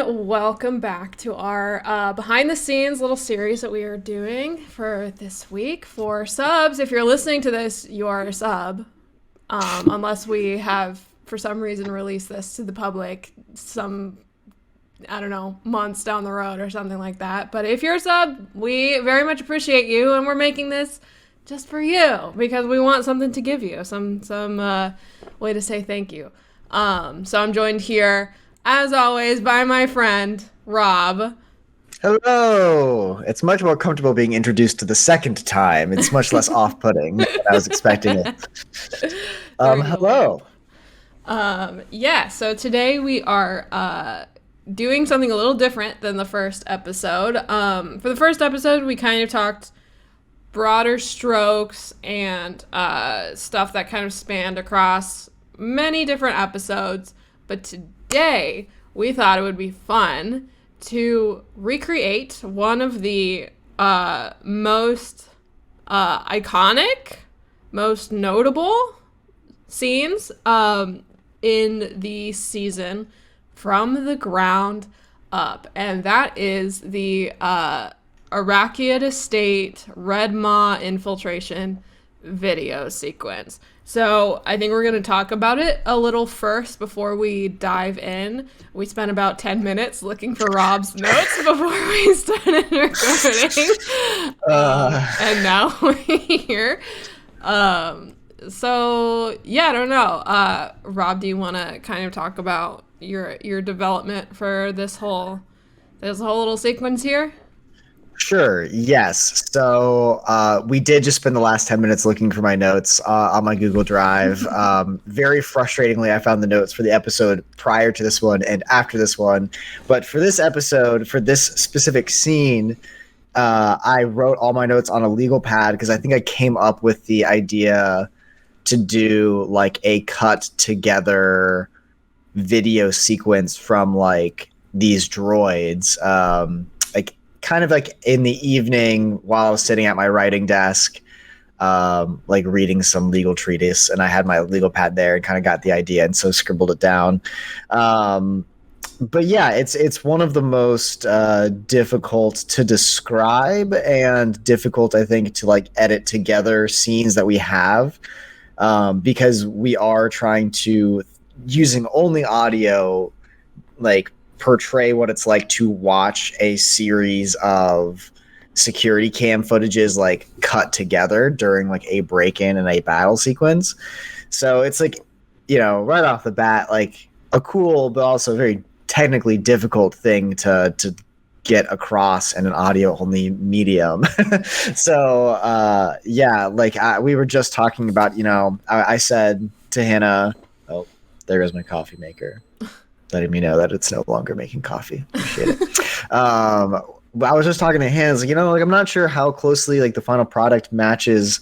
welcome back to our behind the scenes little series that we are doing for this week. For subs, if you're listening to this, you are a sub. Unless we have, for some reason, released this to the public some, I don't know, months down the road or something like that. But if you're a sub, we very much appreciate you, and we're making this just for you because we want something to give you, some way to say thank you. So I'm joined here, as always, by my friend, Rob. Hello! It's much more comfortable being introduced to the second time. It's much less off-putting than I was expecting it. Hello! So today we are doing something a little different than the first episode. For the first episode, we kind of talked broader strokes and stuff that kind of spanned across many different episodes. But today, we thought it would be fun to recreate one of the most iconic, most notable scenes in the season from the ground up. And that is the Arachiid Estate Red Maw infiltration video sequence. So I think we're going to talk about it a little first before we dive in. We spent about 10 minutes looking for Rob's notes before we started recording. And now we're here. So yeah, I don't know. Rob, do you want to kind of talk about your development for this whole little sequence here? Sure, yes. So we did just spend the last 10 minutes looking for my notes on my Google Drive. Very frustratingly, I found the notes for the episode prior to this one and after this one. But for this episode, for this specific scene, I wrote all my notes on a legal pad because I think I came up with the idea to do like a cut together video sequence from like these droids. Kind of like in the evening while I was sitting at my writing desk, like reading some legal treatise, and I had my legal pad there and kind of got the idea and so scribbled it down. But yeah, it's one of the most difficult to describe and difficult, I think, to like edit together scenes that we have, because we are trying to, using only audio, like portray what it's like to watch a series of security cam footages like cut together during like a break-in and a battle sequence. So it's like, you know, right off the bat, like a cool but also very technically difficult thing to get across in an audio only medium. So yeah, like we were just talking about, you know, I said to Hannah, oh, there goes my coffee maker, letting me know that it's no longer making coffee. Appreciate it. But I was just talking to Hans, you know, like I'm not sure how closely like the final product matches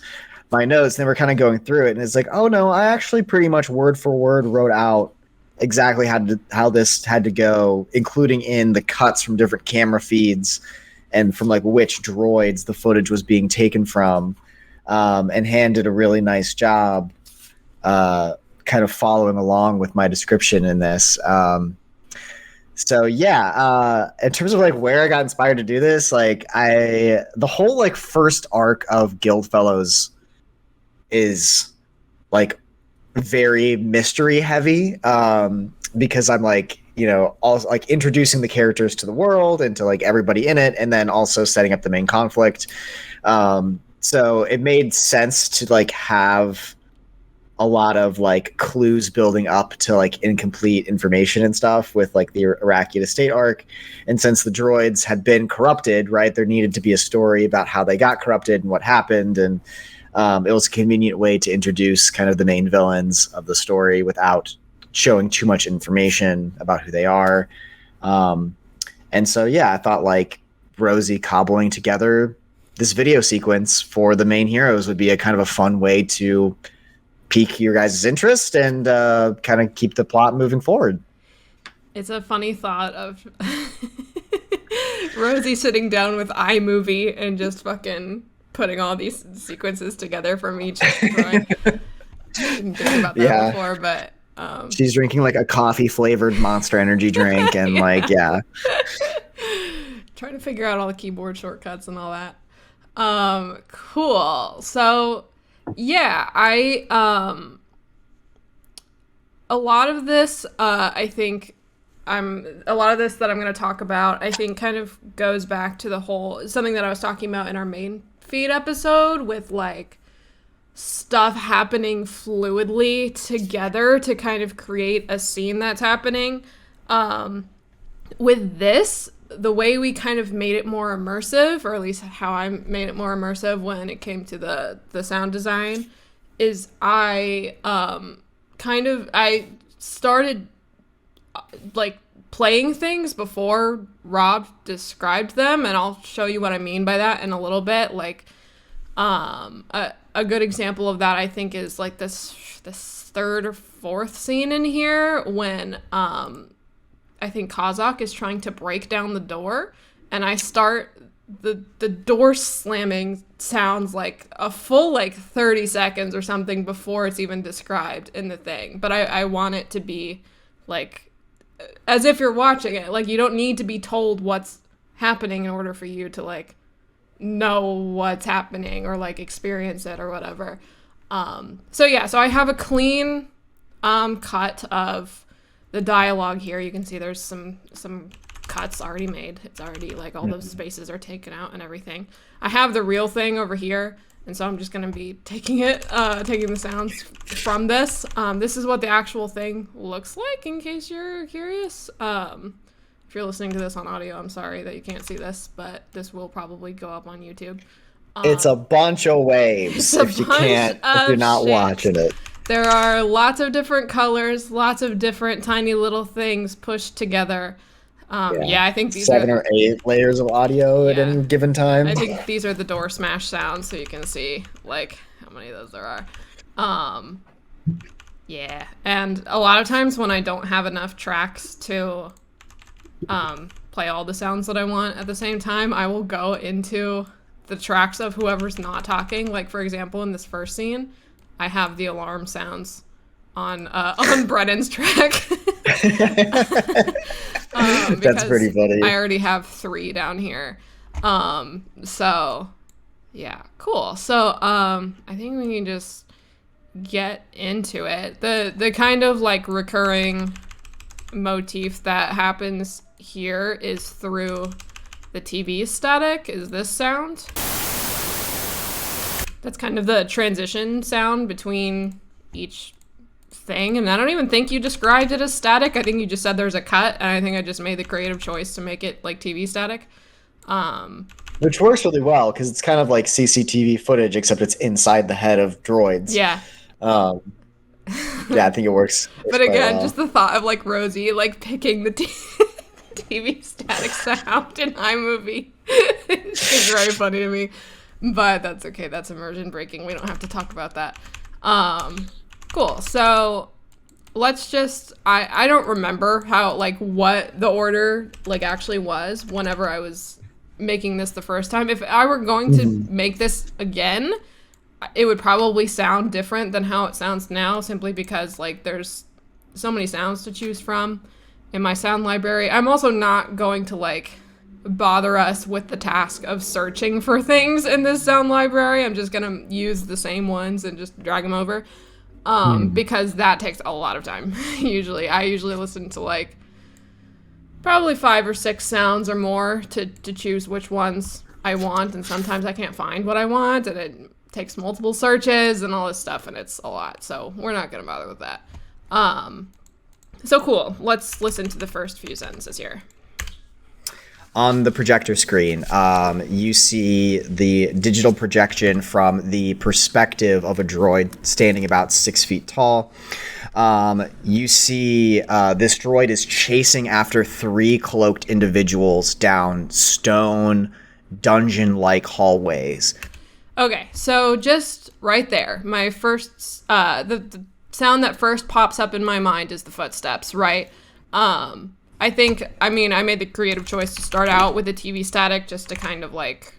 my notes. And then we're kind of going through it, and it's like, oh no, I actually pretty much word for word wrote out exactly how this had to go, including in the cuts from different camera feeds and from like which droids the footage was being taken from. And Han did a really nice job kind of following along with my description in this. So yeah, in terms of like where I got inspired to do this, like the whole like first arc of GuildFellows is like very mystery heavy, because I'm like, you know, also like introducing the characters to the world and to like everybody in it, and then also setting up the main conflict. So it made sense to like have a lot of like clues building up to like incomplete information and stuff with like the Arachiid Estate arc. And since the droids had been corrupted, right, there needed to be a story about how they got corrupted and what happened. And it was a convenient way to introduce kind of the main villains of the story without showing too much information about who they are. And so, yeah, I thought like Rosie cobbling together this video sequence for the main heroes would be a kind of a fun way to pique your guys' interest and kind of keep the plot moving forward. It's a funny thought of Rosie sitting down with iMovie and just fucking putting all these sequences together from each drawing. I didn't think about that before, but She's drinking like a coffee flavored Monster Energy drink and like, yeah. Trying to figure out all the keyboard shortcuts and all that. Cool. So, yeah, a lot of this, I think a lot of this that I'm going to talk about, I think kind of goes back to the whole, something that I was talking about in our main feed episode with like stuff happening fluidly together to kind of create a scene that's happening. With this, the way we kind of made it more immersive, or at least how I made it more immersive when it came to the sound design, is I started like playing things before Rob described them, and I'll show you what I mean by that in a little bit. Like, a good example of that I think is like this third or fourth scene in here when I think Kazakh is trying to break down the door, and I start the door slamming sounds like a full like 30 seconds or something before it's even described in the thing. But I want it to be like as if you're watching it. Like, you don't need to be told what's happening in order for you to like know what's happening or like experience it or whatever. So I have a clean cut of the dialogue here. You can see there's some cuts already made. It's already like all those spaces are taken out and everything. I have the real thing over here, and so I'm just gonna be taking the sounds from this. This is what the actual thing looks like, in case you're curious. If you're listening to this on audio, I'm sorry that you can't see this, but this will probably go up on YouTube. It's a bunch of waves if you're not watching it. There are lots of different colors, lots of different tiny little things pushed together. I think these 7 or 8 layers of audio at any given time. I think these are the door smash sounds, so you can see like how many of those there are. And a lot of times when I don't have enough tracks to play all the sounds that I want at the same time, I will go into the tracks of whoever's not talking. Like, for example, in this first scene, I have the alarm sounds on Brennan's track. That's pretty funny. I already have 3 down here. So yeah, cool. So I think we can just get into it. The kind of like recurring motif that happens here is through the TV static, is this sound. That's kind of the transition sound between each thing, and I don't even think you described it as static. I think you just said there's a cut, and I think I just made the creative choice to make it like TV static. Which works really well, because it's kind of like CCTV footage, except it's inside the head of droids. Yeah. I think it works. But again, just the thought of like Rosie like picking the TV static sound in iMovie is very funny to me. But that's okay. That's immersion breaking. We don't have to talk about that. Cool. So let's just, I don't remember how, like, what the order, like, actually was whenever I was making this the first time. If I were going to make this again, it would probably sound different than how it sounds now, simply because, like, there's so many sounds to choose from in my sound library. I'm also not going to, like, bother us with the task of searching for things in this sound library. I'm just gonna use the same ones and just drag them over, because that takes a lot of time. I usually listen to like probably 5 or 6 sounds or more to choose which ones I want, and sometimes I can't find what I want, and it takes multiple searches and all this stuff, and it's a lot, so we're not gonna bother with that. So cool, let's listen to the first few sentences here. On the projector screen, you see the digital projection from the perspective of a droid standing about 6 feet tall. You see this droid is chasing after 3 cloaked individuals down stone, dungeon-like hallways. Okay, so just right there, my first, the sound that first pops up in my mind is the footsteps, right? I made the creative choice to start out with the TV static just to kind of like,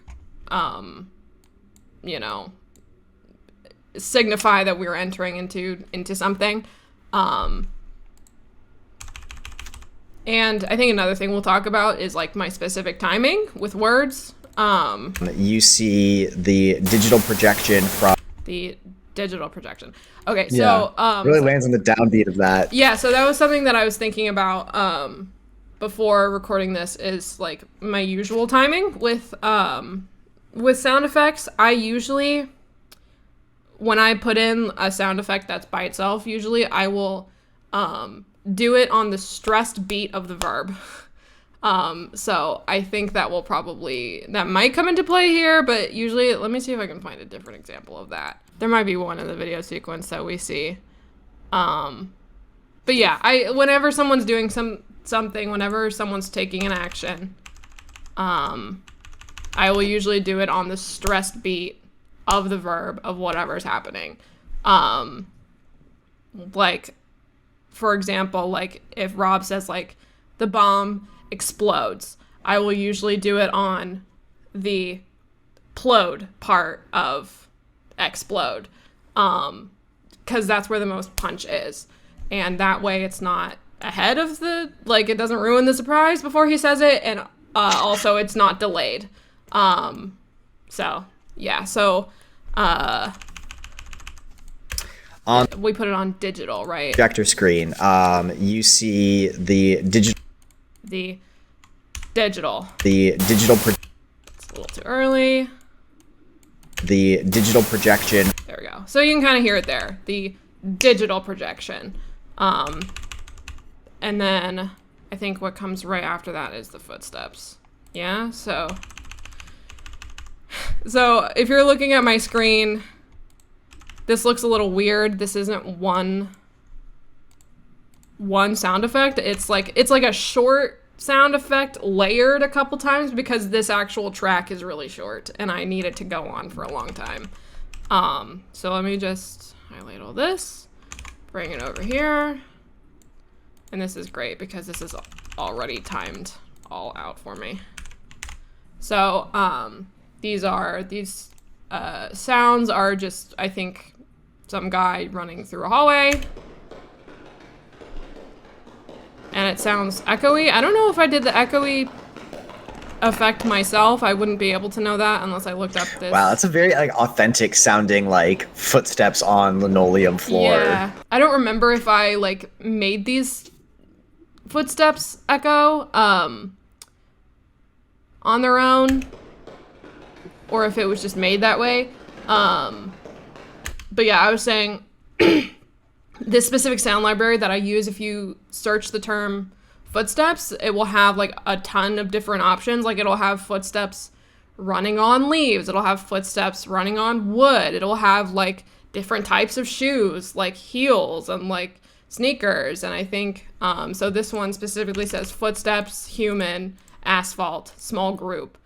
signify that we were entering into something. And I think another thing we'll talk about is like my specific timing with words. You see the digital projection from the digital projection. Okay, yeah, so really lands on the downbeat of that. yeah, so that was something that I was thinking about before recording this, is like my usual timing with sound effects. I usually, when I put in a sound effect that's by itself, usually I will do it on the stressed beat of the verb. So I think that might come into play here, but usually, let me see if I can find a different example of that. There might be one in the video sequence that we see. But yeah, whenever someone's doing something, whenever someone's taking an action, I will usually do it on the stressed beat of the verb of whatever's happening. Like, for example, like if Rob says like the bomb explodes, I will usually do it on the plode part of explode, because that's where the most punch is, and that way it's not ahead of the, like, it doesn't ruin the surprise before he says it, and also it's not delayed. So yeah, so we put it on digital, right? Projector screen. You see the digital. It's a little too early. The digital projection. There we go. So you can kind of hear it there. The digital projection. And then I think what comes right after that is the footsteps. Yeah, so if you're looking at my screen, this looks a little weird. This isn't one sound effect. It's like a short sound effect layered a couple times because this actual track is really short and I need it to go on for a long time. So let me just highlight all this, bring it over here. And this is great because this is already timed all out for me. So these sounds are just, I think, some guy running through a hallway. And it sounds echoey. I don't know if I did the echoey effect myself. I wouldn't be able to know that unless I looked up this. Wow, that's a very like authentic sounding like footsteps on linoleum floor. Yeah. I don't remember if I like made these footsteps echo on their own or if it was just made that way. But yeah, I was saying this specific sound library that I use, if you search the term footsteps, it will have like a ton of different options. Like it'll have footsteps running on leaves. It'll have footsteps running on wood. It'll have like different types of shoes, like heels and like sneakers. And I think, so this one specifically says footsteps, human, asphalt, small group.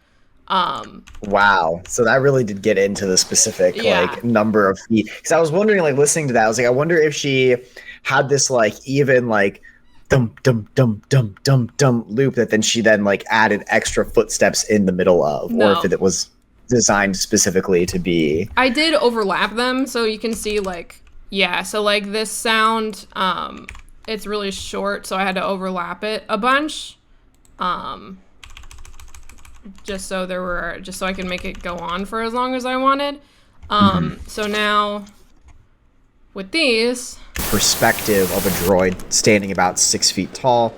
Wow. So that really did get into the specific like number of feet. Because I was wondering, like listening to that, I was like, I wonder if she had this like even like dum dum dum dum dum dum loop that then she like added extra footsteps in the middle of, or if it was designed specifically to be. I did overlap them, so you can see like, yeah, so like this sound, it's really short, so I had to overlap it a bunch. Just so I can make it go on for as long as I wanted. So now with these, perspective of a droid standing about 6 feet tall,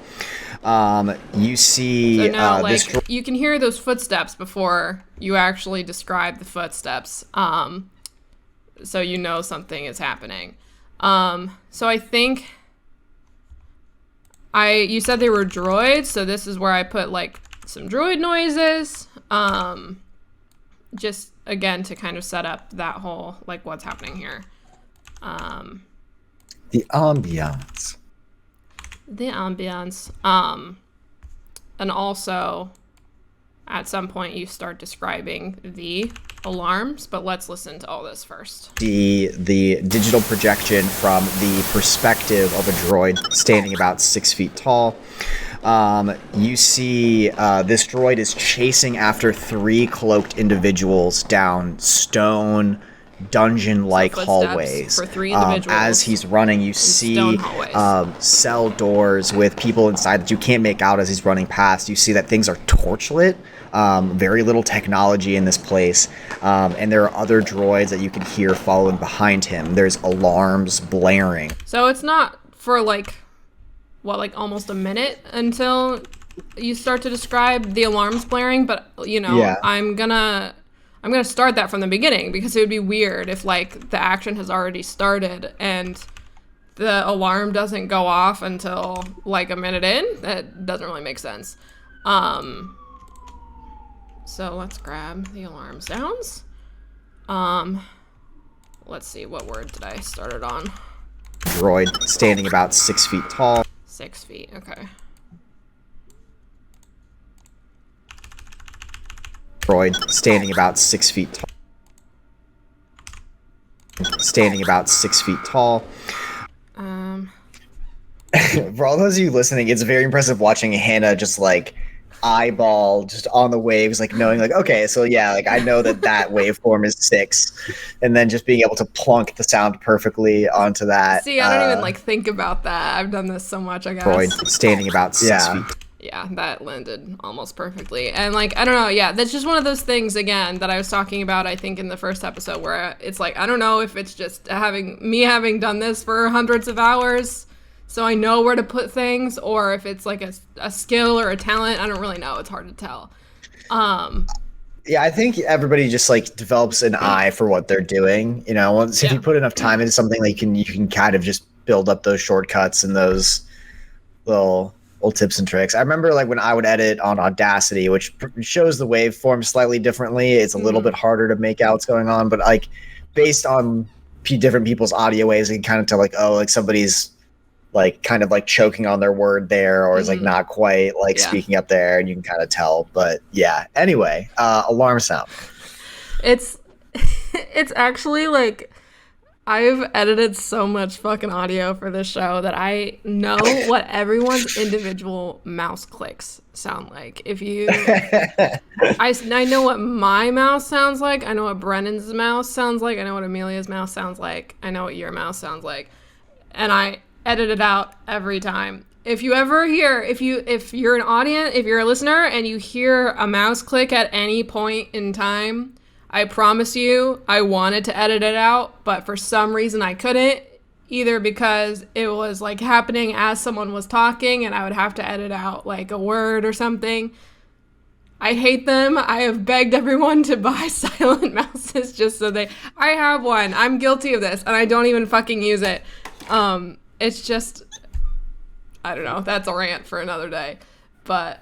you see so now, this you can hear those footsteps before you actually describe the footsteps. So you know something is happening. So I think you said they were droids, so this is where I put like some droid noises, just again to kind of set up that whole like what's happening here. The ambiance, and also at some point you start describing the alarms, but let's listen to all this first. The digital projection from the perspective of a droid standing about 6 feet tall. You see this droid is chasing after 3 cloaked individuals down stone dungeon-like So footsteps hallways. for 3 individuals As he's running, you see stone hallways. cell doors with people inside that you can't make out as he's running past. You see that things are torchlit. Very little technology in this place, and there are other droids that you can hear following behind him. There's alarms blaring. So it's not for like almost a minute until you start to describe the alarms blaring, but Yeah. I'm gonna start that from the beginning, because it would be weird if like the action has already started and the alarm doesn't go off until like a minute in. That doesn't really make sense. So let's grab the alarm sounds. Let's see, what word did I start it on? Droid standing about 6 feet tall. 6 feet, okay. Droid standing about 6 feet tall. Standing about 6 feet tall. For all those of you listening, it's very impressive watching Hannah just like eyeball just on the waves, like knowing like, okay, so yeah, like I know that waveform is 6, and then just being able to plunk the sound perfectly onto that. See, I don't even like think about that. I've done this so much, I guess. Droid standing about 6 feet. Yeah, that landed almost perfectly. And like, I don't know, yeah, that's just one of those things, again, that I was talking about, I think, in the first episode, where it's like, I don't know if it's just having done this for hundreds of hours, so I know where to put things, or if it's like a skill or a talent. I don't really know. It's hard to tell. Yeah, I think everybody just like develops an eye for what they're doing. Once if you put enough time into something, like you can kind of just build up those shortcuts and those little tips and tricks. I remember like when I would edit on Audacity, which shows the waveform slightly differently. It's a little bit harder to make out what's going on, but like based on different people's audio waves, you can kind of tell like, oh, like somebody's like kind of like choking on their word there, or is like not quite like speaking up there, and you can kind of tell. But yeah, anyway, alarm sound. It's actually like, I've edited so much fucking audio for this show that I know what everyone's individual mouse clicks sound like. I know what my mouse sounds like. I know what Brennan's mouse sounds like. I know what Amelia's mouse sounds like. I know what your mouse sounds like. And I edit it out every time. If you ever hear, if you're an audience, if you're a listener and you hear a mouse click at any point in time, I promise you, I wanted to edit it out, but for some reason I couldn't, either because it was like happening as someone was talking and I would have to edit out like a word or something. I hate them. I have begged everyone to buy silent mouses just so I have one. I'm guilty of this and I don't even fucking use it. It's just, I don't know, that's a rant for another day. But,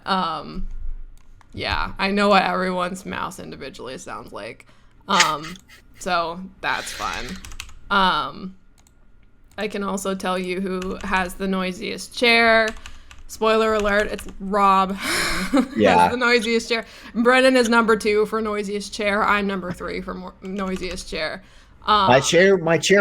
yeah, I know what everyone's mouse individually sounds like. So that's fun. I can also tell you who has the noisiest chair. Spoiler alert, it's Rob. Yeah. Has the noisiest chair. Brennan is number 2 for noisiest chair. I'm number 3 for noisiest chair. My chair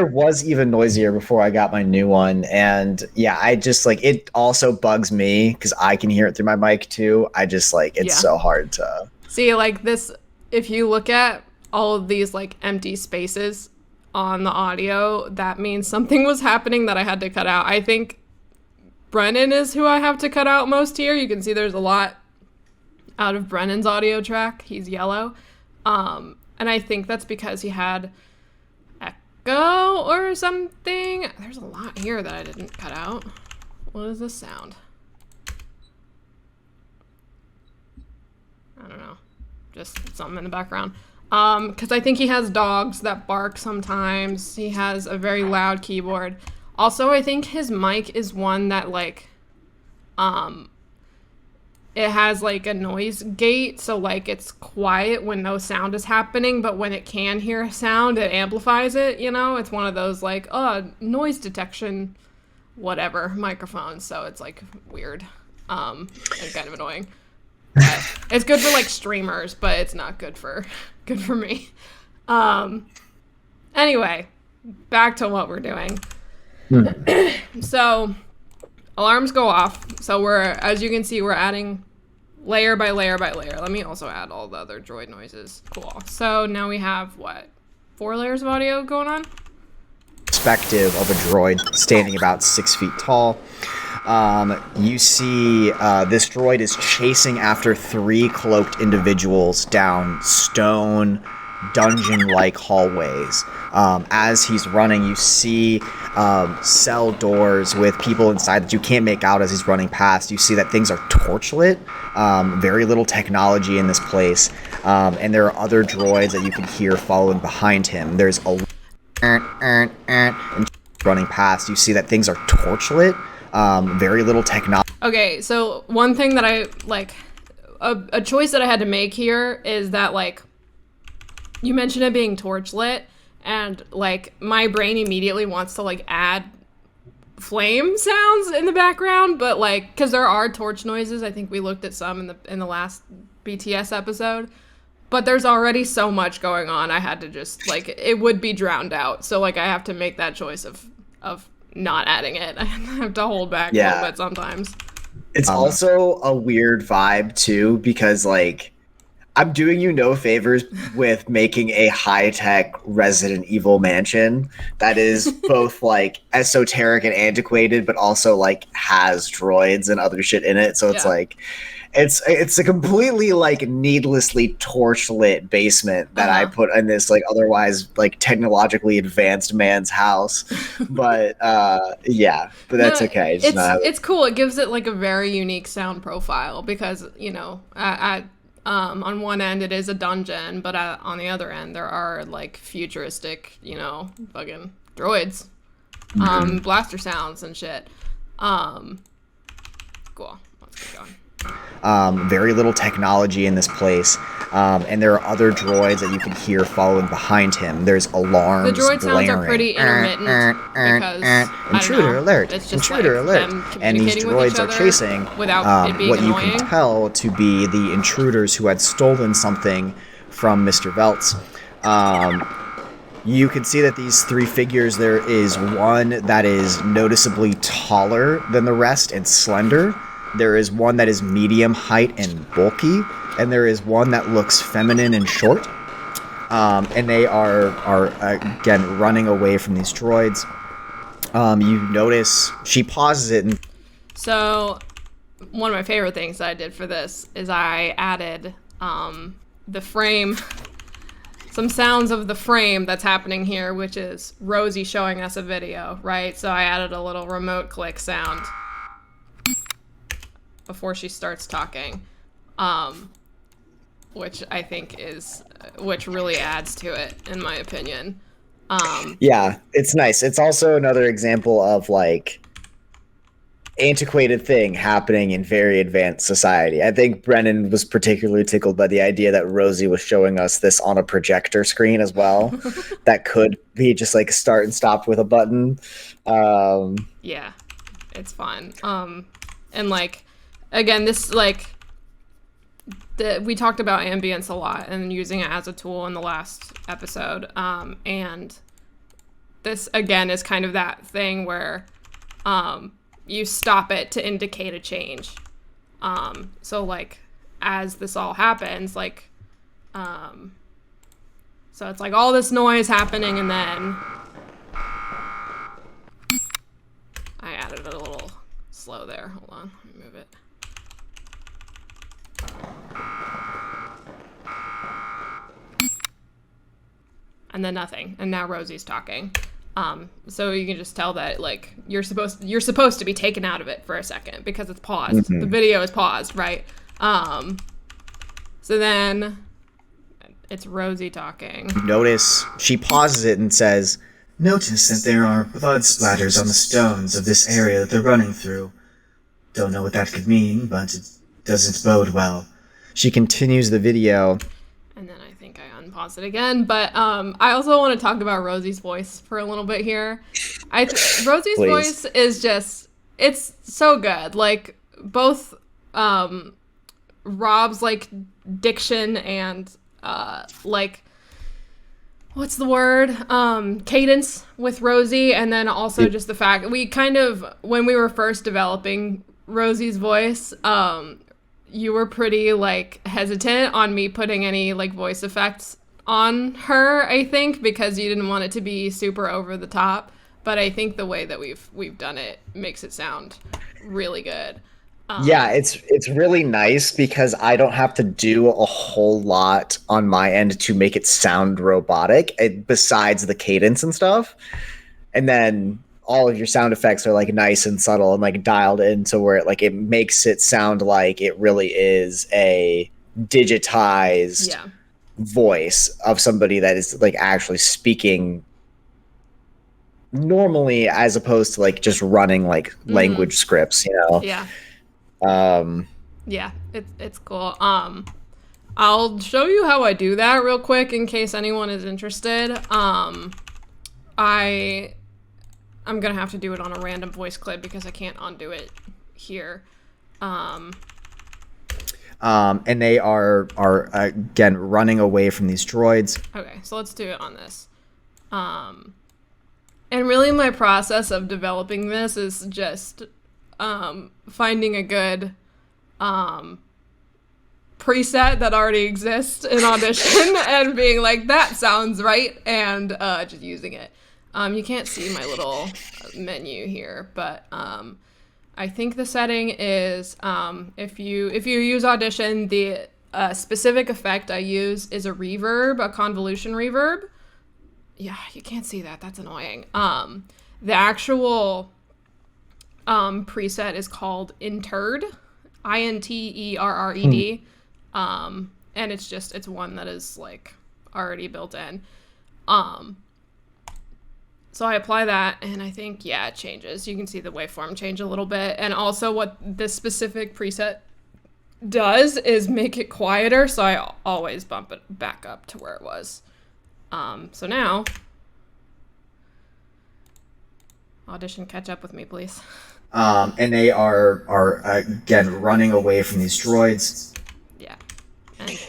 was even noisier before I got my new one, and yeah, I just like it also bugs me because I can hear it through my mic too. I just like it's so hard to see, like this. If you look at all of these like empty spaces on the audio, that means something was happening that I had to cut out. I think Brennan is who I have to cut out most here. You can see there's a lot out of Brennan's audio track. He's yellow, and I think that's because he had go or something. There's a lot here that I didn't cut out. What is this sound? I don't know. Just something in the background. Because I think he has dogs that bark sometimes. He has a very loud keyboard. Also, I think his mic is one that like, it has like a noise gate, so like it's quiet when no sound is happening, but when it can hear sound, it amplifies it, It's one of those like, noise detection, whatever, microphones, so it's like weird, and kind of annoying. But it's good for like streamers, but it's not good for me. Anyway, back to what we're doing. So alarms go off. So as you can see, we're adding layer by layer by layer. Let me also add all the other droid noises. Cool. So now we have, 4 4 layers of audio going on. Perspective of a droid standing about 6 feet tall. You see this droid is chasing after 3 cloaked individuals down stone dungeon-like hallways. As he's running, you see cell doors with people inside that you can't make out as he's running past. You see that things are torchlit. Very little technology in this place. And there are other droids that you can hear following behind him. There's a and running past. You see that things are torchlit. Very little technology. Okay, so one thing that I like, a choice that I had to make here is that, like, you mentioned it being torchlit, and like my brain immediately wants to like add flame sounds in the background, but like, because there are torch noises. I think we looked at some in the last BTS episode, but there's already so much going on. I had to just like, it would be drowned out. So like I have to make that choice of not adding it. I have to hold back a little bit sometimes. It's also a weird vibe too, because like I'm doing you no favors with making a high-tech Resident Evil mansion that is both like esoteric and antiquated, but also like has droids and other shit in it. So it's like it's a completely like needlessly torch-lit basement that I put in this like otherwise like technologically advanced man's house. But but that's okay. It's cool. It gives it like a very unique sound profile because, you know, on one end it is a dungeon, but on the other end there are like futuristic, you know, fucking droids, blaster sounds and shit. Cool. Let's keep going. Very little technology in this place, and there are other droids that you can hear following behind him. There's alarms. The droid blaring. sounds are pretty intermittent because intruder alert, it's just intruder like alert, and these droids are chasing without it being what annoying. you can tell to be the intruders who had stolen something from Mr. Veltz. You can see that these 3 figures, there is one that is noticeably taller than the rest and slender. There is one that is medium height and bulky, and there is one that looks feminine and short. And they are again running away from these droids. You notice she pauses it, and so one of my favorite things that I did for this is I added the frame, some sounds of the frame that's happening here, which is Rosie showing us a video, right? So I added a little remote click sound before she starts talking, which I think which really adds to it, in my opinion. Yeah, it's nice. It's also another example of like antiquated thing happening in very advanced society. I think Brennan was particularly tickled by the idea that Rosie was showing us this on a projector screen as well. That could be just like start and stop with a button. Yeah, it's fun. And like, again, this like, we talked about ambience a lot and using it as a tool in the last episode. And this again is kind of that thing where you stop it to indicate a change. So like as this all happens, like so it's like all this noise happening, and then I added it a little slow there. Hold on, let me move it. And then nothing, and now Rosie's talking. So you can just tell that like you're supposed to be taken out of it for a second because it's paused. Mm-hmm. The video is paused, right? So then it's Rosie talking. Notice she pauses it and says, "Notice that there are blood splatters on the stones of this area that they're running through. Don't know what that could mean, but it doesn't bode well." She continues the video. And then I think I unpaused it again. But I also want to talk about Rosie's voice for a little bit here. Rosie's voice is just, it's so good. Like, both Rob's, like, diction and, like, what's the word? Cadence with Rosie. And then also just the fact, we kind of, when we were first developing Rosie's voice, you were pretty like hesitant on me putting any like voice effects on her, I think, because you didn't want it to be super over the top. But I think the way that we've done it makes it sound really good. Yeah, it's really nice because I don't have to do a whole lot on my end to make it sound robotic, besides the cadence and stuff. And then all of your sound effects are like nice and subtle and like dialed into where it makes it sound like it really is a digitized voice of somebody that is like actually speaking normally, as opposed to like just running like language scripts, you know. Yeah, it's cool. I'll show you how I do that real quick in case anyone is interested. I'm gonna have to do it on a random voice clip because I can't undo it here. And they are again running away from these droids. Okay, so let's do it on this. And really my process of developing this is just finding a good preset that already exists in Audition and being like, that sounds right, and just using it. You can't see my little menu here, but I think the setting is if you use Audition, the specific effect I use is a reverb, a convolution reverb. Yeah, you can't see that. That's annoying. The actual preset is called Interred, Interred. And it's one that is like already built in. So I apply that and I think, yeah, it changes. You can see the waveform change a little bit. And also what this specific preset does is make it quieter. So I always bump it back up to where it was. So now, Audition, catch up with me, please. And they are again running away from these droids. Yeah.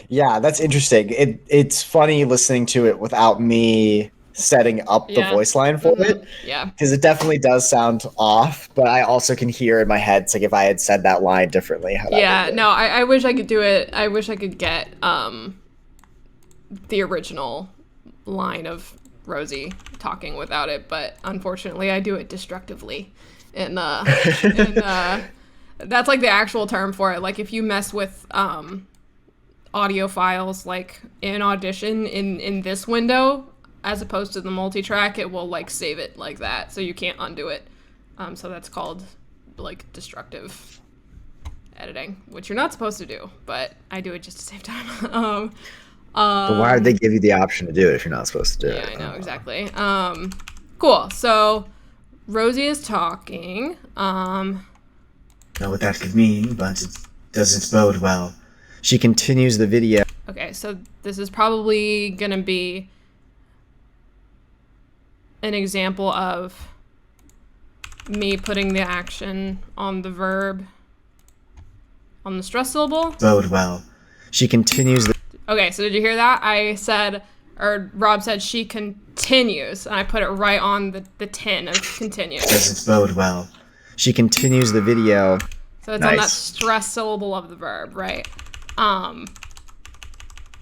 Yeah, that's interesting. It's funny listening to it without me setting up the voice line for it. Yeah. Because it definitely does sound off, but I also can hear in my head, it's like if I had said that line differently. I wish I could do it. I wish I could get the original line of Rosie talking without it, but unfortunately I do it destructively. And that's like the actual term for it. Like if you mess with audio files like in Audition in this window as opposed to the multi-track, it will like save it like that, so you can't undo it. So that's called like destructive editing, which you're not supposed to do, but I do it just to save time. But why would they give you the option to do it if you're not supposed to do it? Yeah, I know, exactly. Cool. So Rosie is talking. Know what that could mean, but it doesn't bode well. She continues the video. Okay, so this is probably gonna be an example of me putting the action on the verb on the stress syllable. Bode well. She continues the... Okay, so did you hear that? I said, or Rob said, she continues, and I put it right on the tin of continues. Doesn't bode well. She continues the video. So it's on that stress syllable of the verb, right?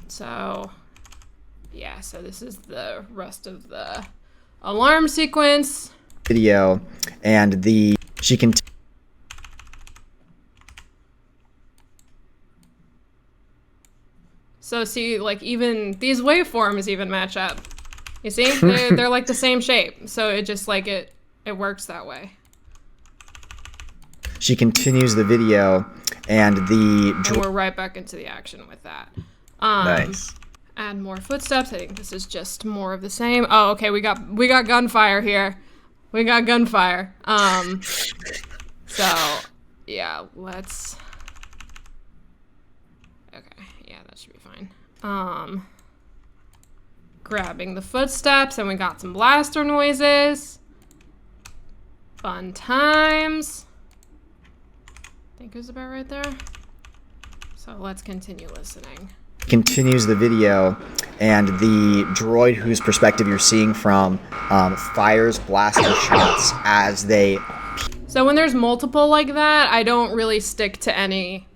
So, yeah, so this is the rest of the alarm sequence. Video, and she can... So see, like even these waveforms even match up. You see, they're like the same shape. So it just like it works that way. She continues the video, and we're right back into the action with that. Nice. Add more footsteps. I think this is just more of the same. Oh, okay, we got gunfire here. We got gunfire. So yeah, let's. Okay, yeah, that should be fine. Grabbing the footsteps, and we got some blaster noises. Fun times. I think it was about right there. So let's continue listening. Continues the video, and the droid whose perspective you're seeing from fires blaster shots as they... So when there's multiple like that, I don't really stick to any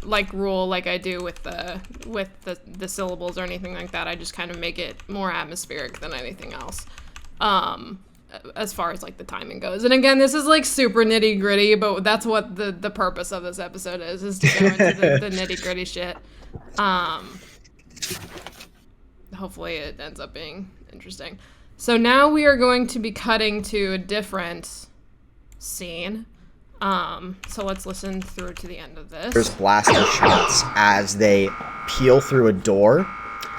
like rule like I do with the syllables or anything like that. I just kind of make it more atmospheric than anything else. As far as like the timing goes. And again, this is like super nitty gritty, but that's what the purpose of this episode is to go into the nitty gritty shit. Hopefully it ends up being interesting. So now we are going to be cutting to a different scene. So let's listen through to the end of this. There's blaster shots as they peel through a door.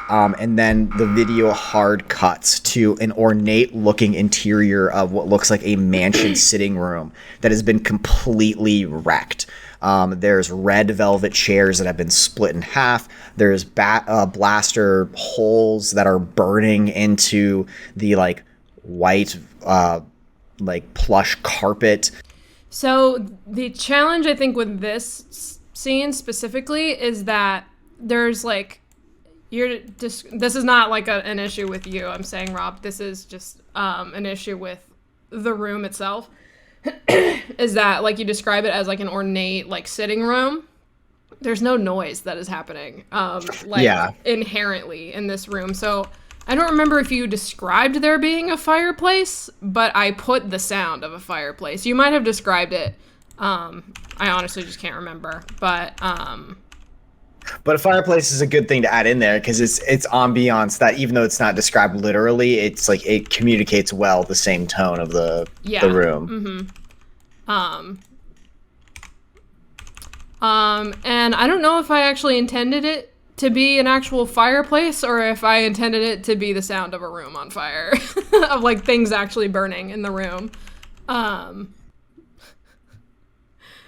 And then the video hard cuts to an ornate looking interior of what looks like a mansion sitting room that has been completely wrecked. There's red velvet chairs that have been split in half. There's blaster holes that are burning into the like white like plush carpet. So the challenge I think with this scene specifically is that there's like this is not like an issue with you, I'm saying, Rob. This is just an issue with the room itself. Is that like you describe it as like an ornate like sitting room? There's no noise that is happening inherently in this room. So I don't remember if you described there being a fireplace, but I put the sound of a fireplace. You might have described it. I honestly just can't remember, But a fireplace is a good thing to add in there because it's ambiance that even though it's not described literally, it's like it communicates well the same tone of the room. And I don't know if I actually intended it to be an actual fireplace or if I intended it to be the sound of a room on fire, of like things actually burning in the room.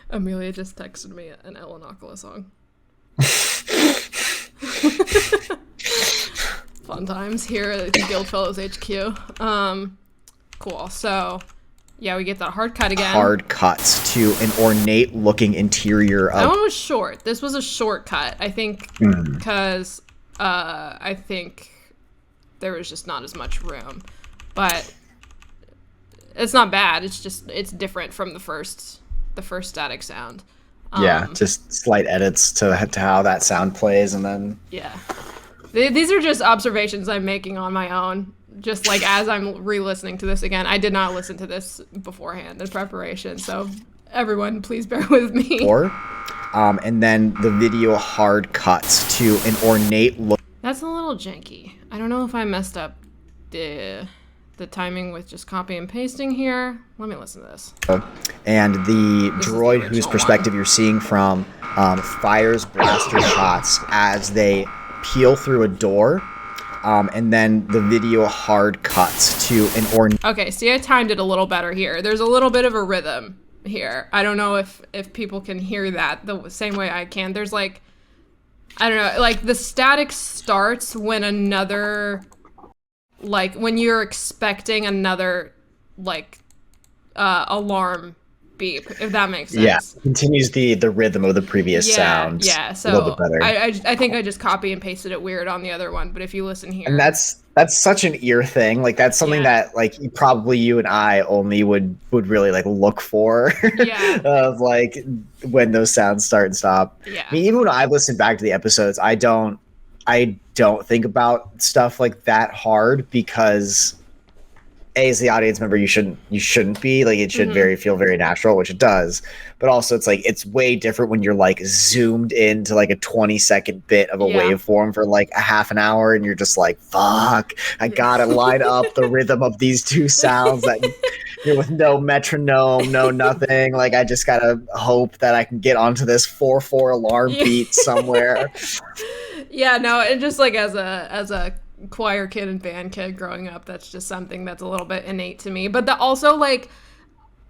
Amelia just texted me an Ellen Ocula song. Fun times here at GuildFellows HQ. Cool. So, yeah, we get that hard cut again. Hard cuts to an ornate looking interior of... That one was short. This was a short cut, I think, because I think there was just not as much room. But it's not bad. It's just, it's different from the first static sound. Just slight edits to how that sound plays, and then... Yeah. These are just observations I'm making on my own, just like as I'm re-listening to this again. I did not listen to this beforehand in preparation, so everyone, please bear with me. And then the video hard cuts to an ornate look. That's a little janky. I don't know if I messed up the timing with just copy and pasting here. Let me listen to this. And the droid whose perspective you're seeing from fires blaster shots as they peel through a door. And then the video hard cuts to an ornate... Okay, see, I timed it a little better here. There's a little bit of a rhythm here. I don't know if people can hear that the same way I can. There's like, I don't know, like the static starts when another... Like, when you're expecting another, like, alarm beep, if that makes sense. Yeah, continues the rhythm of the previous sound. Yeah, so a little bit better. I think I just copy and pasted it weird on the other one, but if you listen here... And that's such an ear thing. Like, that's something that, like, probably you and I only would really, like, look for. Of, like, when those sounds start and stop. Yeah. I mean, even when I listen back to the episodes, I don't think about stuff like that hard because as the audience member you shouldn't be like, it should feel very natural, which it does, but also it's like it's way different when you're like zoomed into like a 20-second bit of a waveform for like a half an hour and you're just like, fuck, I gotta line up the rhythm of these two sounds that with no metronome, no nothing. Like I just gotta hope that I can get onto this 4/4 alarm beat somewhere. Yeah, no, and just like as a choir kid and band kid growing up, that's just something that's a little bit innate to me. But also like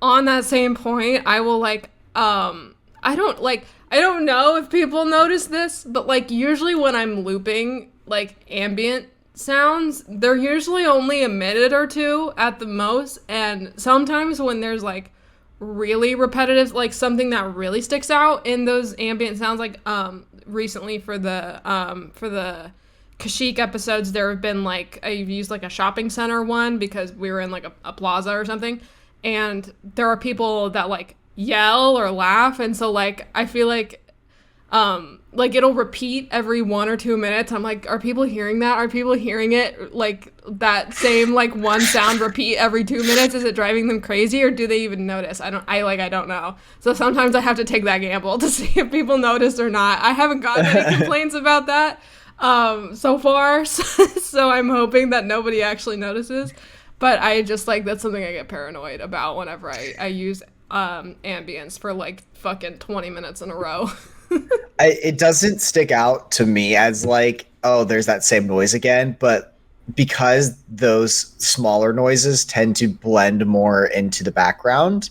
on that same point, I will like I don't know if people notice this, but like usually when I'm looping like ambient sounds, they're usually only a minute or two at the most, and sometimes when there's like really repetitive, like something that really sticks out in those ambient sounds, like recently for the Kashyyyk episodes, there have been like I've used like a shopping center one because we were in like a plaza or something, and there are people that like yell or laugh, and so like I feel like Like it'll repeat every 1 or 2 minutes. I'm like, are people hearing that? Are people hearing it? Like that same like one sound repeat every 2 minutes? Is it driving them crazy, or do they even notice? I don't know. So sometimes I have to take that gamble to see if people notice or not. I haven't gotten any complaints about that so far. So I'm hoping that nobody actually notices. But I just like, that's something I get paranoid about whenever I use ambience for like fucking 20 minutes in a row. It doesn't stick out to me as like, oh, there's that same noise again, but because those smaller noises tend to blend more into the background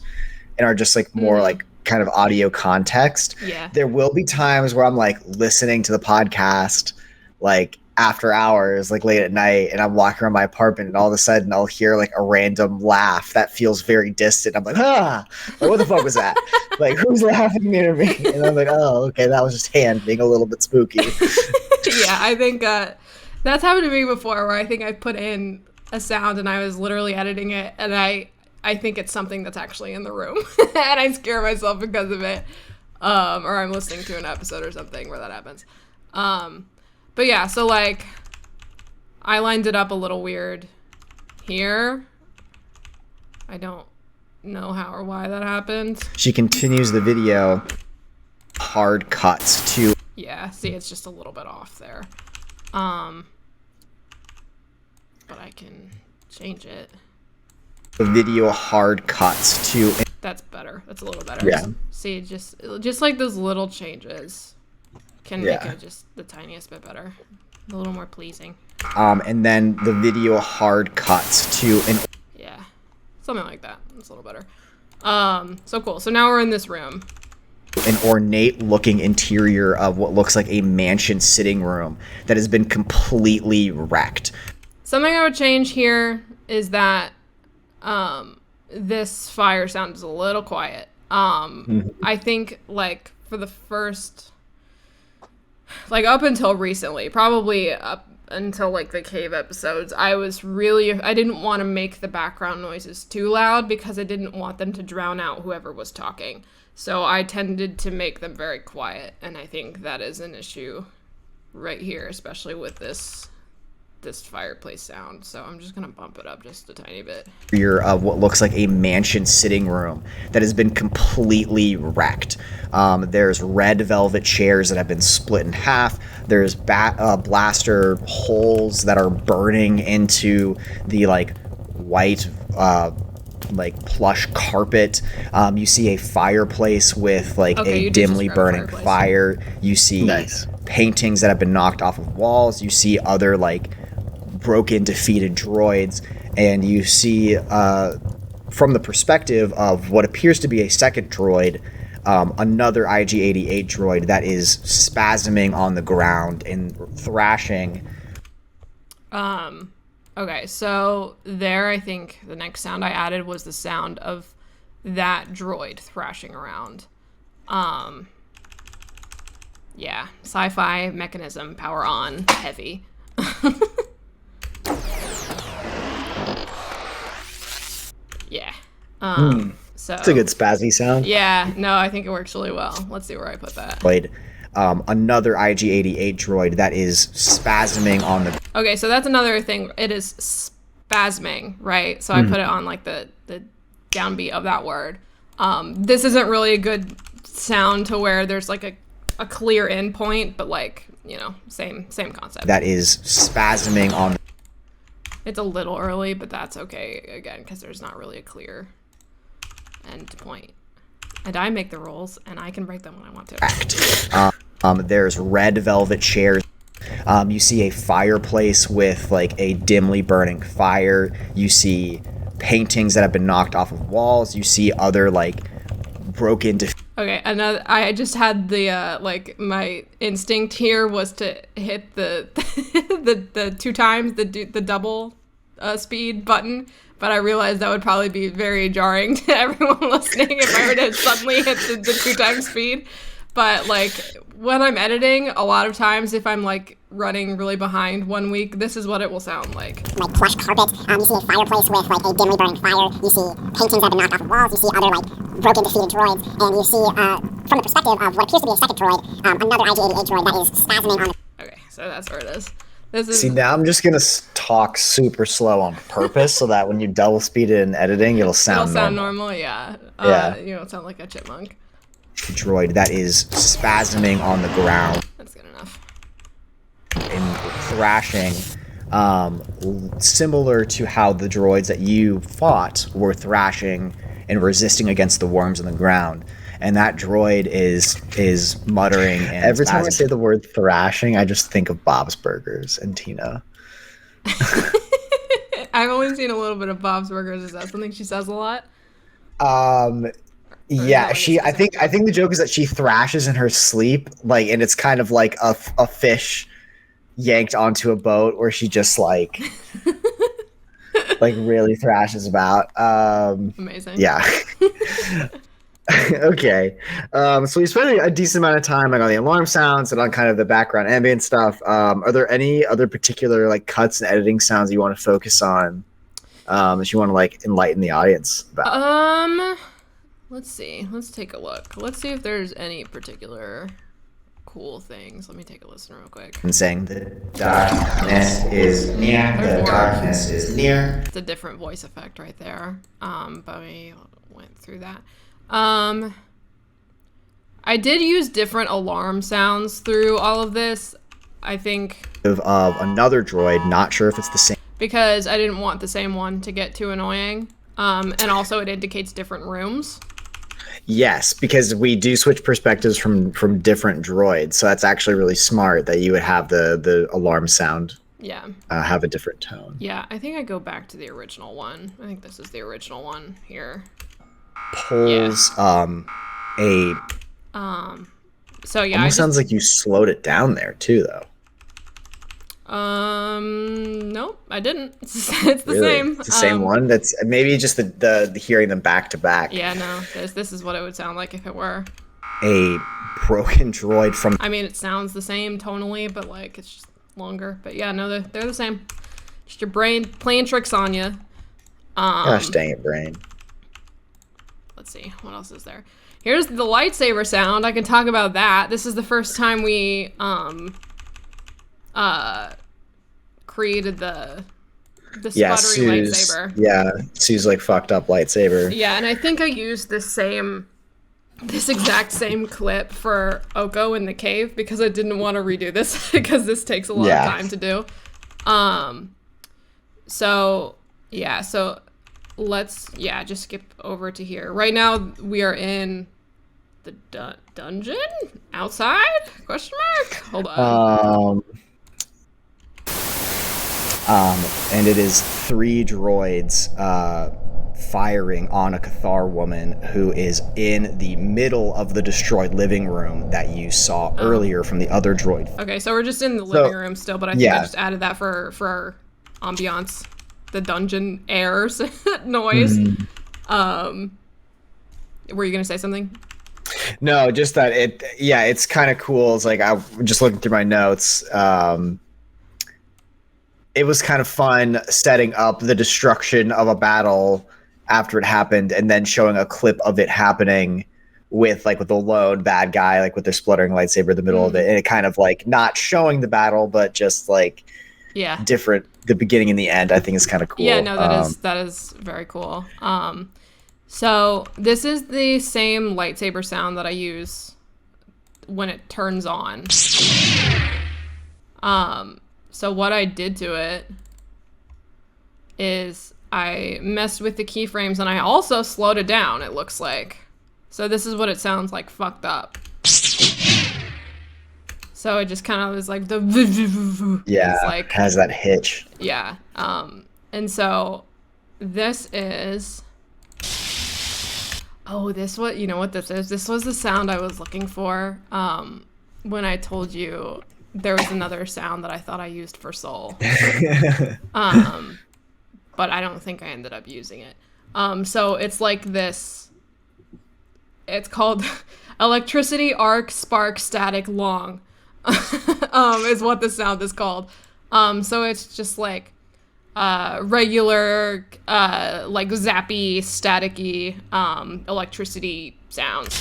and are just like more like kind of audio context, there will be times where I'm like listening to the podcast like after hours, like late at night, and I'm walking around my apartment and all of a sudden I'll hear like a random laugh that feels very distant. I'm like, like, what the fuck was that? Like, who's laughing near me? And I'm like, oh, okay, that was just hand being a little bit spooky. Yeah, I think that's happened to me before, where I think I put in a sound and I was literally editing it, and I think it's something that's actually in the room, and I scare myself because of it, or I'm listening to an episode or something where that happens. But yeah, so like, I lined it up a little weird here. I don't know how or why that happened. She continues the video. Hard cuts to. Yeah, see, it's just a little bit off there. But I can change it. The video hard cuts to. That's better. That's a little better. Yeah. See, just like those little changes can make it just the tiniest bit better. A little more pleasing. And then the video hard cuts to an. Yeah, something like that. It's a little better. So cool. So now we're in this room. An ornate looking interior of what looks like a mansion sitting room that has been completely wrecked. Something I would change here is that this fire sound is a little quiet. I think like for the first, like up until recently, probably up until like the cave episodes, I didn't want to make the background noises too loud because I didn't want them to drown out whoever was talking. So I tended to make them very quiet, and I think that is an issue right here, especially with this fireplace sound. So I'm just gonna bump it up just a tiny bit. Of what looks like a mansion sitting room that has been completely wrecked. There's red velvet chairs that have been split in half. There's blaster holes that are burning into the like white like plush carpet. You see a fireplace with like a dimly burning fire. You see paintings that have been knocked off of walls. You see other like broken, defeated droids, and you see from the perspective of what appears to be a second droid, another IG-88 droid that is spasming on the ground and thrashing. Okay, so there, I think the next sound I added was the sound of that droid thrashing around. Yeah, sci-fi mechanism, power on, heavy. Yeah. So it's a good spazzy sound. Yeah, no, I think it works really well. Let's see where I put that. Another IG-88 droid that is spasming on the. Okay, so that's another thing. It is spasming, right? So I put it on like the downbeat of that word. This isn't really a good sound to where there's like a clear end point, but like, you know, same concept. That is spasming on. It's a little early, but that's okay again because there's not really a clear end point. And I make the rules, and I can break them when I want to. There's red velvet chairs. You see a fireplace with like a dimly burning fire. You see paintings that have been knocked off of walls. You see other like broken. Okay, another. I just had the like my instinct here was to hit the the 2 times the double speed button. But I realized that would probably be very jarring to everyone listening if I were to suddenly hit the 2 times speed. But like when I'm editing, a lot of times if I'm like running really behind one week, this is what it will sound like. Like plush carpet. You see a fireplace with like a dimly burning fire. You see paintings that have been knocked off of walls. You see other like broken, defeated droids, and you see from the perspective of what appears to be a second droid, another IG-88 droid that is spasming on the. Okay, so that's where it is. This is. See, now I'm just gonna talk super slow on purpose so that when you double speed it in editing, it'll sound normal. Yeah. You don't sound like a chipmunk. Droid that is spasming on the ground. That's good enough. And thrashing, similar to how the droids that you fought were thrashing and resisting against the worms on the ground. And that droid is muttering. And every time I say the word thrashing, I just think of Bob's Burgers and Tina. I've only seen a little bit of Bob's Burgers. Is that something she says a lot? Yeah, I think the joke is that she thrashes in her sleep, like, and it's kind of like a fish yanked onto a boat where she just like really thrashes about. Amazing. Yeah. Okay. So we spent a decent amount of time like on the alarm sounds and on kind of the background ambient stuff. Are there any other particular like cuts and editing sounds you want to focus on that you want to like enlighten the audience about? Let's see. Let's take a look. Let's see if there's any particular cool things. Let me take a listen real quick. And saying the darkness is near. The darkness is near. It's a different voice effect right there. But we went through that. I did use different alarm sounds through all of this. I think of another droid. Not sure if it's the same. Because I didn't want the same one to get too annoying. And also it indicates different rooms. Yes, because we do switch perspectives from different droids, so that's actually really smart that you would have the alarm sound. Yeah. Have a different tone. Yeah, I think I go back to the original one. I think this is the original one here. Pulls So yeah. Almost sounds like you slowed it down there too, though. Nope, I didn't. It's the same. It's the same one. That's maybe just the hearing them back to back. Yeah, no. This is what it would sound like if it were a broken droid from. I mean, it sounds the same tonally, but like it's just longer. But yeah, no, they're the same. Just your brain playing tricks on you. Gosh dang it, brain. Let's see, what else is there? Here's the lightsaber sound. I can talk about that. This is the first time we created the sputtery lightsaber. Yeah, Sue's like fucked up lightsaber. Yeah, and I think I used this exact same clip for Oko in the cave because I didn't want to redo this because this takes a lot of time to do. So let's just skip over to here. Right now we are in the dungeon outside? Question mark. Hold on. And it is 3 droids firing on a Cathar woman who is in the middle of the destroyed living room that you saw earlier from the other droid. Okay, so we're just in the living room still, but I think I just added that for our ambiance, the dungeon airs noise. Were you gonna say something? No, just that it's kind of cool. It's like I'm just looking through my notes. It was kind of fun setting up the destruction of a battle after it happened and then showing a clip of it happening with the lone bad guy, like with their spluttering lightsaber in the middle of it. And it kind of like not showing the battle, but just like different, the beginning and the end, I think is kind of cool. Yeah, no, that is very cool. So this is the same lightsaber sound that I use when it turns on. So what I did to it is I messed with the keyframes and I also slowed it down, it looks like. So this is what it sounds like fucked up. So it just kind of is like the... Yeah, like, has that hitch. Yeah. And so this is... Oh, you know what this is? This was the sound I was looking for when I told you there was another sound that I thought I used for Soul. But I don't think I ended up using it. So it's like this. It's called Electricity Arc Spark Static Long. is what the sound is called. So it's just like regular, like zappy, staticky, electricity sounds.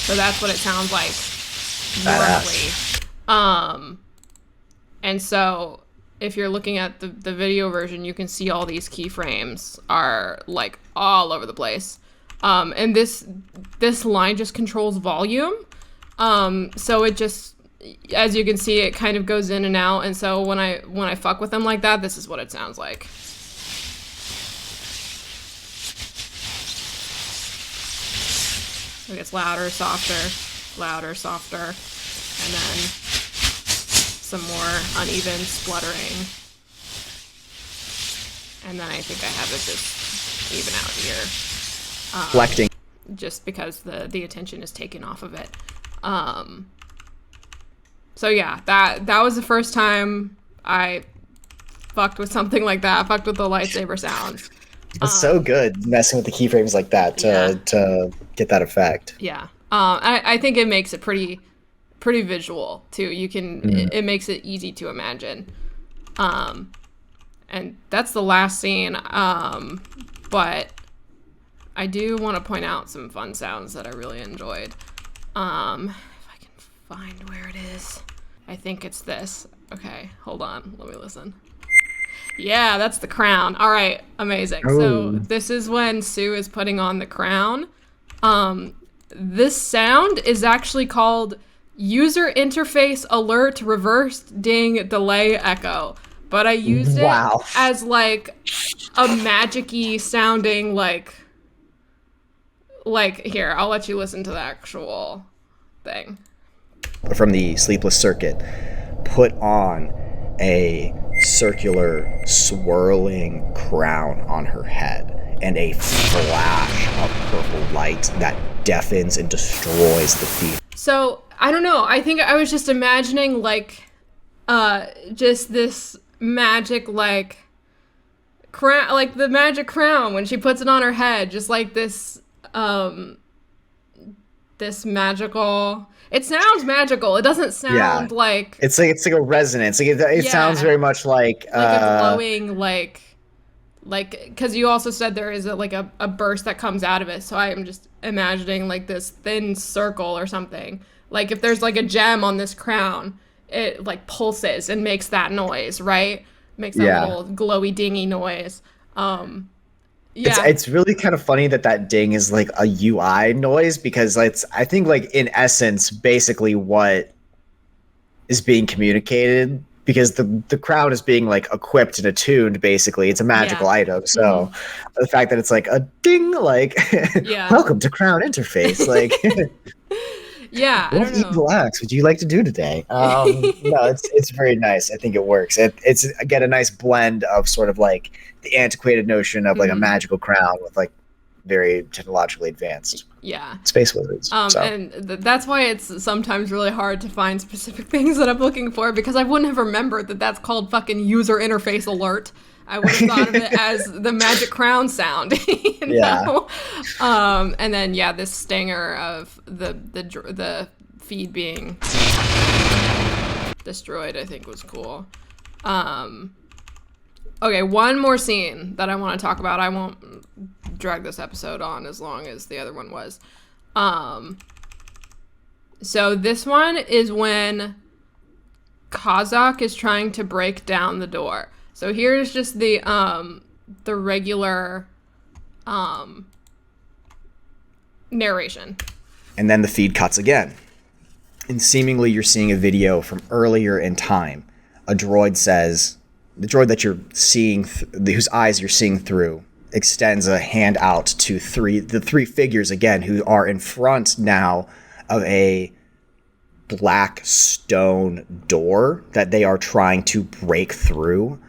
So that's what it sounds like normally. And so if you're looking at the video version, you can see all these keyframes are like all over the place. And this line just controls volume. So it just, as you can see, it kind of goes in and out. And so when I fuck with them like that, this is what it sounds like. It gets louder, softer, and then some more uneven spluttering. And then I think I have it just even out here. Reflecting. Just because the attention is taken off of it. So yeah, that was the first time I fucked with something like that. I fucked with the lightsaber sounds. It's so good messing with the keyframes like that to get that effect. Yeah. I think it makes it pretty visual too. You can it makes it easy to imagine. And that's the last scene. But I do want to point out some fun sounds that I really enjoyed. If I can find where it is. I think it's this. Okay, hold on. Let me listen. Yeah, that's the crown. All right, amazing. Ooh. So this is when Sue is putting on the crown. This sound is actually called user interface alert reverse ding delay echo. But I used it as like a magic-y sounding like here, I'll let you listen to the actual thing. From the Sleepless Circuit, put on a circular swirling crown on her head and a flash of purple light that deafens and destroys the thief. So I don't know, I think I was just imagining like just this magic like crown, like the magic crown when she puts it on her head, just like this this magical. It sounds magical. It doesn't sound like it's like a resonance. Like it sounds very much like a glowing like because you also said there is a burst that comes out of it. So I'm just imagining like this thin circle or something. Like if there's like a gem on this crown, it like pulses and makes that noise, right? Makes that little glowy dingy noise. It's really kind of funny that ding is like a UI noise because it's, I think, like in essence basically what is being communicated, because the crown is being like equipped and attuned. Basically it's a magical item, so the fact that it's like a ding, like welcome to crown interface, like I what evil acts would you like to do today? No, it's very nice. I think it works. It's again a nice blend of sort of like the antiquated notion of like a magical crown with like very technologically advanced space wizards. And that's why it's sometimes really hard to find specific things that I'm looking for, because I wouldn't have remembered that that's called fucking user interface alert. I would have thought of it as the magic crown sound, you know? And then this stinger of the feed being destroyed, I think was cool. Okay, one more scene that I want to talk about. I won't drag this episode on as long as the other one was. So this one is when Kazakh is trying to break down the door. So here's just the regular narration. And then the feed cuts again. And seemingly you're seeing a video from earlier in time. A droid says, the droid that you're seeing, whose eyes you're seeing through, extends a hand out to the three figures again, who are in front now of a black stone door that they are trying to break through.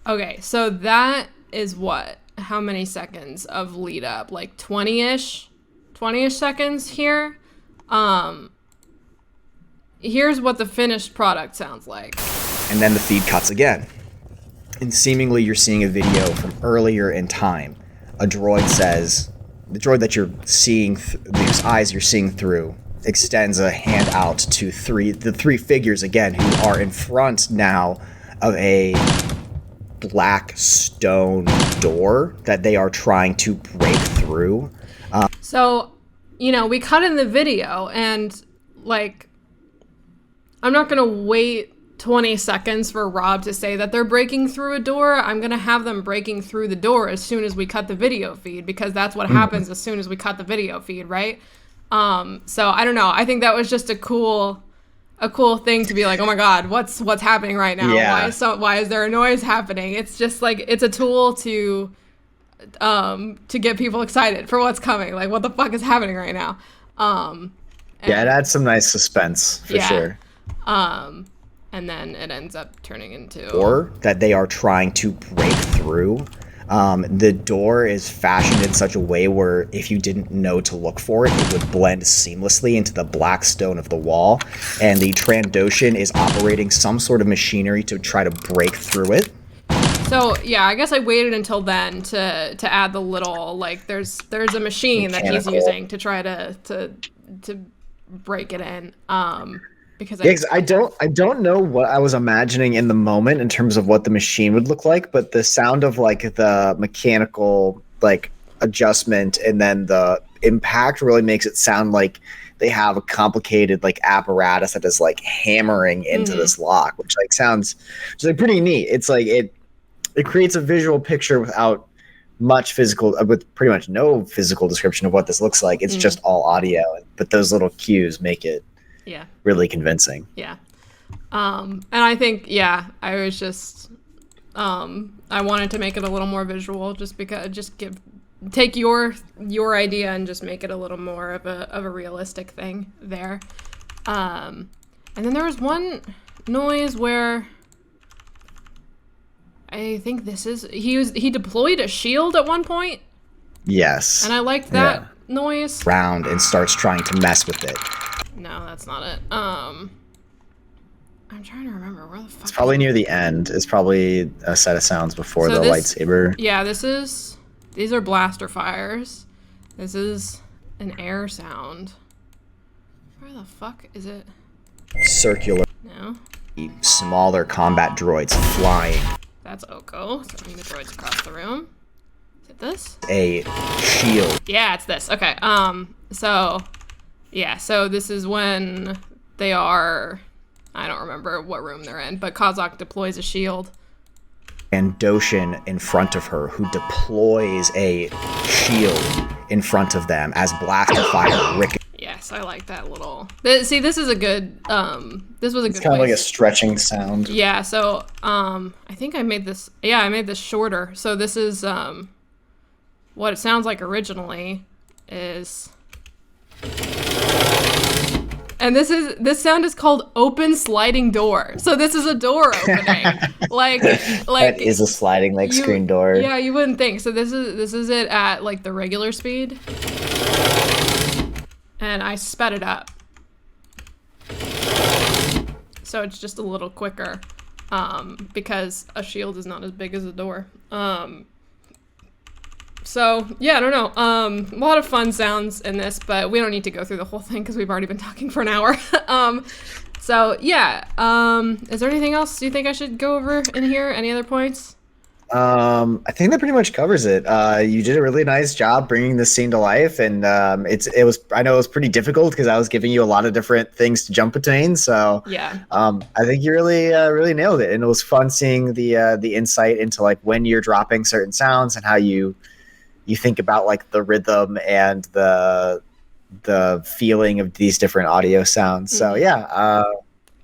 Okay, so that is what? How many seconds of lead up? Like 20-ish seconds here. Here's what the finished product sounds like. And then the feed cuts again. And seemingly you're seeing a video from earlier in time. A droid says, the droid that you're seeing, whose eyes you're seeing through, extends a hand out to the three figures again, who are in front now of a black stone door that they are trying to break through. So, we cut in the video, and like, I'm not gonna wait 20 seconds for Rob to say that they're breaking through a door. I'm gonna have them breaking through the door as soon as we cut the video feed, because that's what happens as soon as we cut the video feed, right? So I don't know. I think that was just a cool thing to be like, oh my God, what's happening right now? Yeah. Why is there a noise happening? It's just like, it's a tool to get people excited for what's coming. Like, what the fuck is happening right now? It adds some nice suspense for sure. And then it ends up turning into door that they are trying to break through. The door is fashioned in such a way where if you didn't know to look for it, it would blend seamlessly into the black stone of the wall. And the Trandoshan is operating some sort of machinery to try to break through it. So yeah, I guess I waited until then to add the little, like, there's a machine that he's using to try to break it in. Because I don't know what I was imagining in the moment in terms of what the machine would look like, but the sound of like the mechanical like adjustment and then the impact really makes it sound like they have a complicated like apparatus that is like hammering into this lock, which like sounds like pretty neat. It's like it creates a visual picture without much physical, with pretty much no physical description of what this looks like. It's just all audio, but those little cues make it really convincing. Yeah. And I think, I was just, I wanted to make it a little more visual, just because, take your idea and just make it a little more of a realistic thing there. And then there was one noise where I think he deployed a shield at one point. Yes. And I liked that noise. Round and starts trying to mess with it. No, that's not it. I'm trying to remember where the fuck. It's probably near the end. It's probably a set of sounds before the lightsaber. Yeah, these are blaster fires. This is an air sound. Where the fuck is it? Circular. No. Smaller combat droids flying. That's Oko, throwing the droids across the room. Is it this? A shield. Yeah, it's this. Okay. So this is when they are, I don't remember what room they're in, but Kazak deploys a shield. And Doshin in front of her, who deploys a shield in front of them as blaster fire ricochets. Yes, I like that little. See, this is a good. This was a good. It's kind of like a stretching sound. Yeah. So, I think I made this. Yeah, I made this shorter. So this is what it sounds like originally is. And this sound is called open sliding door. So this is a door opening. like that is a sliding like screen door. Yeah, you wouldn't think. So this is it at like the regular speed. And I sped it up. So it's just a little quicker. Because a shield is not as big as a door. So, yeah, I don't know. A lot of fun sounds in this, but we don't need to go through the whole thing because we've already been talking for an hour. So, yeah. Is there anything else you think I should go over in here? Any other points? I think that pretty much covers it. You did a really nice job bringing this scene to life, and I know it was pretty difficult because I was giving you a lot of different things to jump between. So yeah, I think you really nailed it, and it was fun seeing the insight into like when you're dropping certain sounds and how you think about like the rhythm and the feeling of these different audio sounds. So yeah,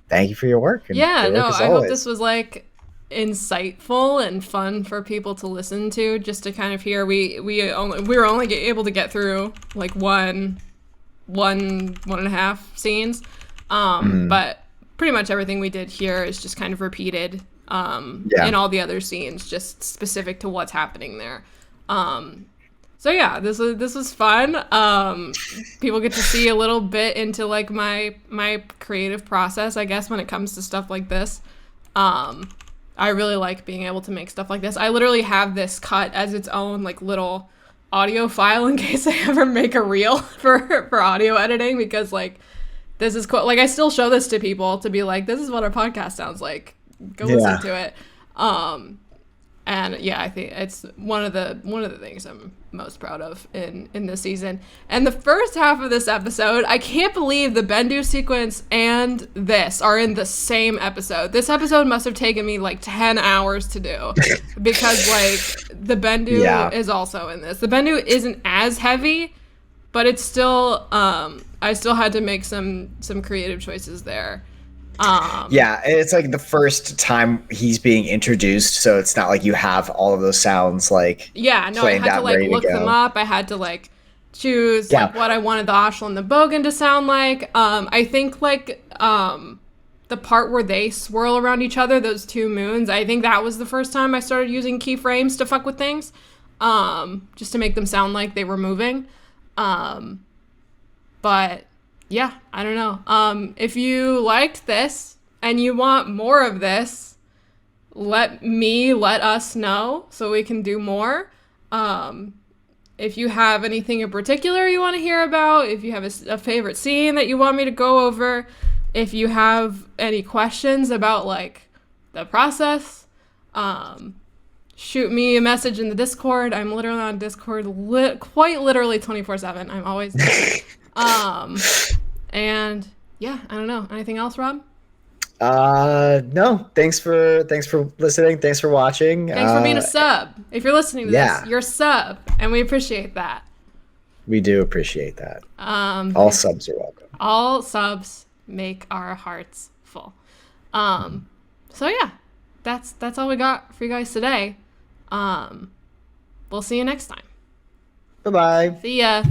thank you for your work. And yeah, your work I hope this was like insightful and fun for people to listen to, just to kind of hear. We were only able to get through like one and a half scenes, but pretty much everything we did here is just kind of repeated in all the other scenes, just specific to what's happening there. So yeah, this was fun. People get to see a little bit into like my creative process, I guess, when it comes to stuff like this. I really like being able to make stuff like this. I literally have this cut as its own like little audio file in case I ever make a reel for audio editing, because like this is cool. Like I still show this to people to be like, this is what our podcast sounds like. Go listen to it. And yeah, I think it's one of the things I'm most proud of in this season. And the first half of this episode, I can't believe the Bendu sequence and this are in the same episode. This episode must have taken me like 10 hours to do because like the Bendu is also in this. The Bendu isn't as heavy, but it's still I still had to make some creative choices there. It's like the first time he's being introduced, so it's not like you have all of those sounds like I had to like look them up. I had to like choose like what I wanted the Ashla and the Bogan to sound like. I think like the part where they swirl around each other, those two moons, I think that was the first time I started using keyframes to fuck with things, just to make them sound like they were moving. But yeah, I don't know. If you liked this and you want more of this, let us know so we can do more. If you have anything in particular you want to hear about, if you have a favorite scene that you want me to go over, if you have any questions about like the process, shoot me a message in the Discord. I'm literally on Discord quite literally 24/7. I'm always there. And yeah, I don't know. Anything else, Rob? No. Thanks for listening. Thanks for watching. Thanks for being a sub. If you're listening to this, you're a sub, and we appreciate that. We do appreciate that. All subs are welcome. All subs make our hearts full. So yeah, that's all we got for you guys today. We'll see you next time. Bye-bye. See ya.